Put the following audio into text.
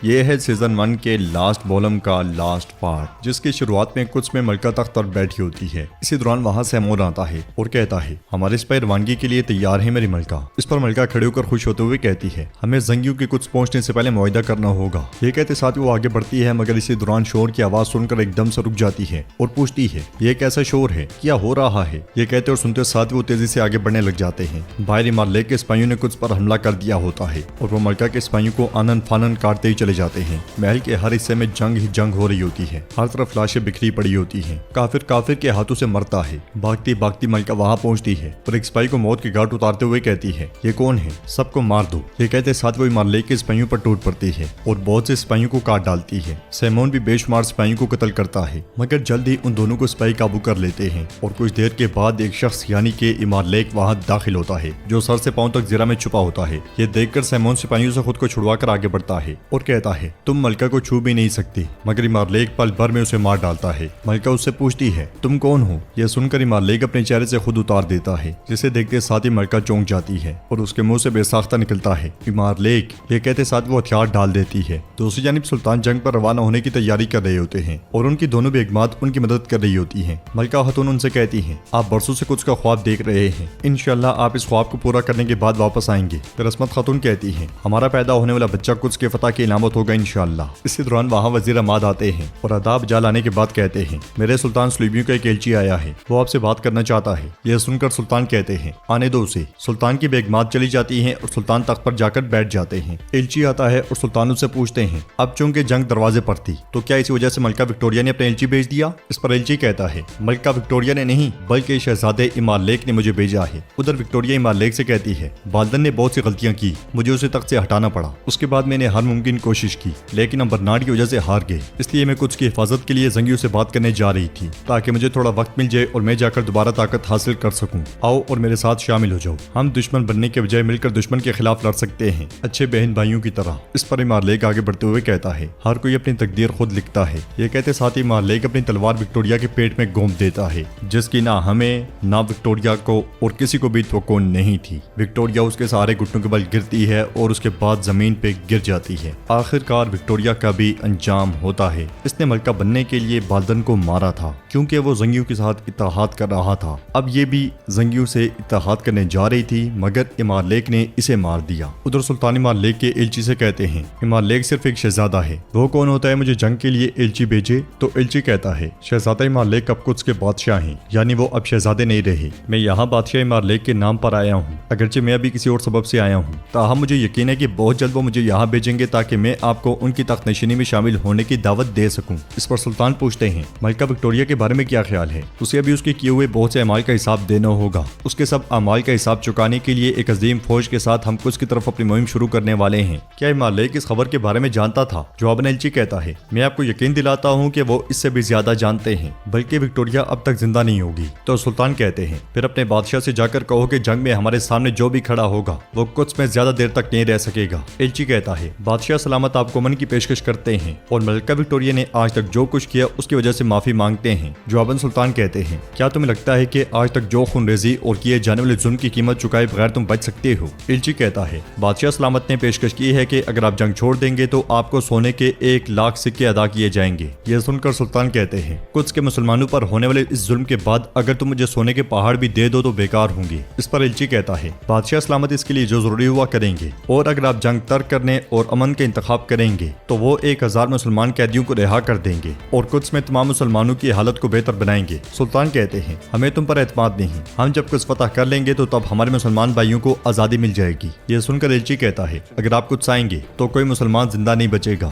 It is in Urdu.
یہ ہے سیزن 1 کے لاسٹ بولم کا لاسٹ پارٹ، جس کی شروعات میں کچھ میں ملکہ تخت پر بیٹھی ہوتی ہے۔ اسی دوران وہاں سیمون آتا ہے اور کہتا ہے ہمارے سپاہی روانگی کے لیے تیار ہے میری ملکہ۔ اس پر ملکہ کھڑے ہو کر خوش ہوتے ہوئے کہتی ہے ہمیں زنگیوں کے کچھ پہنچنے سے پہلے معاہدہ کرنا ہوگا۔ یہ کہتے ساتھ وہ آگے بڑھتی ہے، مگر اسی دوران شور کی آواز سن کر ایک دم سے رک جاتی ہے اور پوچھتی ہے یہ کیسا شور ہے، کیا ہو رہا ہے؟ یہ کہتے اور سنتے ساتھ وہ تیزی سے آگے بڑھنے لگ جاتے ہیں۔ باہر مارلیک کے سپاہیوں نے کچھ پر حملہ کر دیا ہوتا ہے اور وہ ملکہ کے سپاہیوں کو آنن فانن کاٹتے ہی چلے جاتے ہیں۔ محل کے ہر حصے میں جنگ ہی جنگ ہو رہی ہوتی ہے، ہر طرف لاشیں بکھری پڑی ہوتی ہیں۔ کافر کے ہاتھوں سے مرتا ہے۔ بھاگتی بھاگتی ملکہ وہاں پہنچتی ہے اور ایک سپاہی کو موت کے گھاٹ اتارتے ہوئے کہتی ہے یہ کون ہے، سب کو مار دو۔ یہ کہتے ساتھ وہ مارلیک کے سپاہیوں پر ٹوٹ پڑتی ہے اور بہت سے سپاہیوں کو کاٹ ڈالتی ہے۔ سیمون بھی بے شمار سپاہیوں کو قتل کرتا ہے، مگر جلد ہی ان دونوں کو سپاہی قابو کر لیتے ہیں اور کچھ دیر کے بعد ایک شخص یعنی کہ مارلیک وہاں داخل ہوتا ہے جو سر سے پاؤں تک زیرہ میں چھپا ہوتا ہے۔ یہ دیکھ کر سیمون سپاہیوں سے خود کو چھڑوا کر آگے بڑھتا ہے اور کہتا ہے تم ملکہ کو چھو بھی نہیں سکتی، مگر مارلیک پل بھر میں اسے مار ڈالتا ہے۔ ملکہ اس سے پوچھتی ہے تم کون ہو؟ یہ سن کر مارلیک اپنے چہرے سے خود اتار دیتا ہے، جسے دیکھتے ساتھ ہی ملکہ چونک جاتی ہے اور اس کے منہ سے بے ساختہ نکلتا ہے مارلیک۔ یہ کہتے ساتھ وہ ہتھیار ڈال دیتی ہے۔ دوسری جانب سلطان جنگ پر روانہ ہونے کی تیاری کر رہے ہوتے ہیں اور ان کی دونوں بیگمات ان کی مدد کر رہی ہوتی ہیں۔ ملکہ خاتون ان سے کہتی ہیں آپ برسوں سے کچھ کا خواب دیکھ رہے ہیں، انشاءاللہ آپ اس خواب کو پورا کرنے کے بعد واپس آئیں گے۔ پھر عصمت خاتون کہتی ہیں ہمارا پیدا ہونے والا بچہ کچھ کے فتح کی علامت ہوگا انشاءاللہ۔ اسی دوران وہاں وزیر احمد آتے ہیں اور آداب جا لانے کے بعد کہتے ہیں میرے سلطان سلیبیوں کا ایک ایلچی آیا ہے، وہ آپ سے بات کرنا چاہتا ہے۔ یہ سن کر سلطان کہتے ہیں آنے دو اسے۔ سلطان کی بیگمات چلی جاتی ہیں اور سلطان تخت پر جا کر بیٹھ جاتے ہیں۔ ایلچی آتا ہے اور سلطان سے پوچھتے ہیں اب چونکہ جنگ دروازے پر تھی تو کیا اسی وجہ سے ملکہ وکٹوریہ نے اپنے ایلچی بھیج دیا؟ اس پر ایلچی کہتا ہے ملکہ وکٹوریہ نے نہیں بلکہ شہزادے مارلیک نے مجھے بھیجا ہے۔ ادھر وکٹوریہ مارلیک سے کہتی ہے والدن نے بہت سی غلطیاں کی، مجھے اسے تخت سے ہٹانا پڑا، اس کے بعد میں نے ہر ممکن کوشش کی لیکن ہم برنارڈ کی وجہ سے ہار گئے، اس لیے میں کچھ کی حفاظت کے لیے زنگیوں سے بات کرنے جا رہی تھی تاکہ مجھے تھوڑا وقت مل جائے اور میں جا کر دوبارہ طاقت حاصل کر سکوں۔ آؤ اور میرے ساتھ شامل ہو جاؤ، ہم دشمن بننے کے بجائے مل کر دشمن کے خلاف لڑ سکتے ہیں، اچھے بہن بھائیوں کی طرح۔ اس پر مارلیک آگے بڑھتے ہوئے کہتا ہے ہر کوئی اپنی تقدیر خود لکھتا ہے۔ یہ کہتے ساتھ ہی مارلیک اپنی تلوار وکٹوریہ کے پیٹ میں گھونپ دیتا ہے، جس کی نہ ہمیں نہ وکٹوریہ کو اور کسی کو بھی توقع نہیں تھی۔ وکٹوریہ اس کے سارے گھٹنوں کے بل گرتی ہے اور اس کے بعد زمین پہ گر جاتی ہے۔ آخر کار وکٹوریہ کا بھی انجام ہوتا ہے۔ اس نے ملکہ بننے کے لیے بالدن کو مارا تھا کیونکہ وہ زنگیوں کے ساتھ اتحاد کر رہا تھا۔ اب یہ بھی زنگیوں سے اتحاد کرنے جا رہی تھی مگر مارلیک نے اسے مار دیا۔ ادھر سلطان مارلیک کے ایلچی سے کہتے ہیں مارلیک صرف ایک شہزادہ ہے، وہ کون ہوتا ہے مجھے جنگ کے لیے ایلچی بھیجے؟ تو ایلچی کہتا ہے شہزادہ مارلیک اب کچھ کے بادشاہ ہیں، یعنی وہ اب شہزادے نہیں رہے، میں یہاں بادشاہ مارلیک کے نام پر آیا ہوں، اگرچہ میں ابھی کسی اور سبب سے آیا ہوں، تاہم مجھے یقین ہے کہ بہت جلد وہ مجھے یہاں بھیجیں گے تاکہ میں آپ کو ان کی تخت نشینی میں شامل ہونے کی دعوت دے سکوں۔ اس پر سلطان پوچھتے ہیں ملکہ وکٹوریہ کے بارے میں کیا خیال ہے؟ اسے ابھی اس کے کیے ہوئے بہت سے اعمال کا حساب دینا ہوگا، اس کے سب اعمال کا حساب چکانے کے لیے ایک عظیم فوج کے ساتھ ہم کچھ کی طرف اپنی مہم شروع کرنے والے ہیں۔ کیا مارلیک اس خبر کے بارے میں جانتا تھا؟ جواباً ایلچی کہتا ہے میں آپ کو یقین دلاتا ہوں کہ وہ اس سے بھی زیادہ جانتے ہیں، بلکہ وکٹوریہ اب تک زندہ نہیں ہوگی۔ تو سلطان کہتے ہیں پھر اپنے بادشاہ سے جا کر کہو کہ جنگ میں ہمارے سامنے جو بھی کھڑا ہوگا وہ کچھ میں زیادہ دیر تک نہیں رہ سکے گا۔ ایلچی کہتا ہے بادشاہ سلامت آپ کو من کی پیشکش کرتے ہیں اور ملکہ وکٹوریہ نے آج تک جو کچھ کیا اس کی وجہ سے معافی مانگتے ہیں۔ جواباً سلطان کہتے ہیں کیا تمہیں لگتا ہے کہ آج تک جو خون ریزی اور کیے جانے والے ظلم کی قیمت چکائے بغیر تم بچ سکتے ہو؟ ایلچی کہتا ہے بادشاہ سلامت نے پیشکش کی ہے کہ اگر آپ جنگ چھوڑ دیں گے تو آپ کو سونے کے 1,00,000 سکے ادا کیے جائیں گے۔ یہ سن کر سلطان کہتے ہیں کچھ کے مسلمانوں پر ہونے والے اس ظلم کے بعد اگر تم مجھے سونے کے پہاڑ بھی دے دو تو بیکار ہوں گے۔ اس پر ایلچی کہتا ہے بادشاہ سلامت اس کے لیے جو ضروری ہوا کریں گے، اور اگر آپ جنگ ترک کرنے اور امن کا انتخاب کریں گے تو وہ 1,000 مسلمان قیدیوں کو رہا کر دیں گے اور کچھ میں تمام مسلمانوں کی حالت کو بہتر بنائیں گے۔ سلطان کہتے ہیں ہمیں تم پر اعتماد نہیں، ہم جب کچھ فتح کر لیں گے تو تب ہمارے مسلمان بھائیوں کو آزادی مل جائے گی۔ یہ سن کر ایلچی کہتا ہے اگر آپ کچھ آئیں گے تو کوئی مسلمان زندہ نہیں بچے گا۔